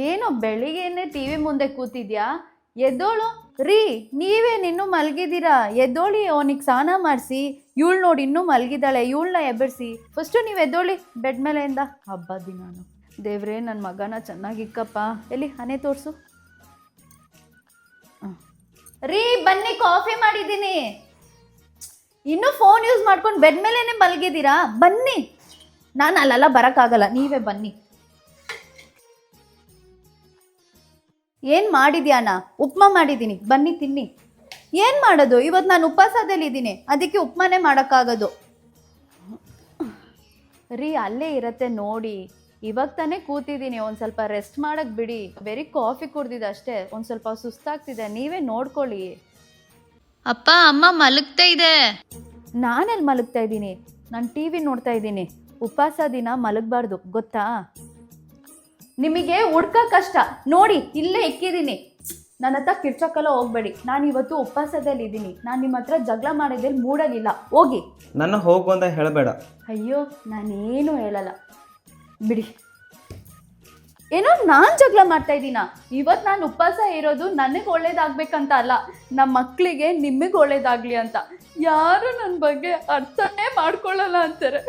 ಏನೋ ಬೆಳಿಗ್ಗೆನೆ ಟಿವಿ ಮುಂದೆ ಕೂತಿದ್ಯಾ? ಎದ್ದೋಳು. ರೀ, ನೀವೇನಿನ್ನೂ ಮಲಗಿದ್ದೀರಾ? ಎದ್ದೋಳಿ, ಅವನಿಗೆ ಸ್ನಾನ ಮಾಡಿಸಿ. ಇವಳು ನೋಡಿ ಇನ್ನೂ ಮಲಗಿದ್ದಾಳೆ, ಇವಳನ್ನ ಎಬ್ಬರಿಸಿ. ಫಸ್ಟು ನೀವು ಎದ್ದೋಳಿ ಬೆಡ್ ಮೇಲೆಯಿಂದ. ಹಬ್ಬ ದಿನಾನು. ದೇವ್ರೇ, ನನ್ನ ಮಗನ ಚೆನ್ನಾಗಿಕ್ಕಪ್ಪ. ಎಲ್ಲಿ ಹಣೆ ತೋರಿಸು. ರೀ, ಬನ್ನಿ, ಕಾಫಿ ಮಾಡಿದ್ದೀನಿ. ಇನ್ನೂ ಫೋನ್ ಯೂಸ್ ಮಾಡ್ಕೊಂಡು ಬೆಡ್ ಮೇಲೇನೆ ಮಲಗಿದ್ದೀರಾ? ಬನ್ನಿ. ನಾನು ಅಲ್ಲೆಲ್ಲ ಬರೋಕ್ಕಾಗಲ್ಲ, ನೀವೇ ಬನ್ನಿ. ಏನು ಮಾಡಿದ್ಯಾನ? ಉಪ್ಮಾ ಮಾಡಿದ್ದೀನಿ, ಬನ್ನಿ ತಿನ್ನಿ. ಏನು ಮಾಡೋದು? ಇವತ್ತು ನಾನು ಉಪವಾಸದಲ್ಲಿದ್ದೀನಿ, ಅದಕ್ಕೆ ಉಪ್ಮಾನೇ ಮಾಡೋಕ್ಕಾಗೋದು. ರೀ, ಅಲ್ಲೇ ಇರತ್ತೆ ನೋಡಿ. ಇವಾಗ ತಾನೇ ಕೂತಿದ್ದೀನಿ, ಒಂದು ಸ್ವಲ್ಪ ರೆಸ್ಟ್ ಮಾಡೋಕ್ಕೆ ಬಿಡಿ. ಬರೀ ಕಾಫಿ ಕುಡ್ದಿದ್ದು ಅಷ್ಟೇ, ಒಂದು ಸ್ವಲ್ಪ ಸುಸ್ತಾಗ್ತಿದೆ, ನೀವೇ ನೋಡ್ಕೊಳ್ಳಿ. ಅಪ್ಪ, ಅಮ್ಮ ಮಲಗ್ತಾ ಇದೆ. ನಾನೆಲ್ಲಿ ಮಲಗ್ತಾ ಇದ್ದೀನಿ? ನಾನು ಟಿ ವಿ ನೋಡ್ತಾ ಇದ್ದೀನಿ. ಉಪವಾಸ ದಿನ ಮಲಗಬಾರ್ದು, ಗೊತ್ತಾ? ನಿಮಗೆ ಹುಡ್ಕ ಕಷ್ಟ ನೋಡಿ, ಇಲ್ಲೇ ಇಕ್ಕಿದ್ದೀನಿ. ನನ್ನ ಹತ್ರ ಕಿರ್ಚಕ್ಕೆಲ್ಲ ಹೋಗ್ಬೇಡಿ. ನಾನು ಇವತ್ತು ಉಪವಾಸದಲ್ಲಿ ಇದ್ದೀನಿ. ನಾನು ನಿಮ್ಮ ಹತ್ರ ಜಗಳ ಮಾಡಿದ್ದಲ್ಲಿ ಮೂಡಲಿಲ್ಲ. ಹೋಗಿ. ನನ್ನ ಹೋಗು ಅಂತ ಹೇಳಬೇಡ. ಅಯ್ಯೋ, ನಾನೇನು ಹೇಳಲ್ಲ ಬಿಡಿ. ಏನೋ ನಾನು ಜಗಳ ಮಾಡ್ತಾ ಇದ್ದೀನ? ಇವತ್ತು ನಾನು ಉಪವಾಸ ಇರೋದು ನನಗೆ ಒಳ್ಳೇದಾಗಬೇಕಂತ ಅಲ್ಲ, ನಮ್ಮ ಮಕ್ಕಳಿಗೆ ನಿಮಗೆ ಒಳ್ಳೇದಾಗಲಿ ಅಂತ. ಯಾರು ನನ್ನ ಬಗ್ಗೆ ಅರ್ಥನೇ ಮಾಡ್ಕೊಳ್ಳಲ್ಲ ಅಂತಾರೆ.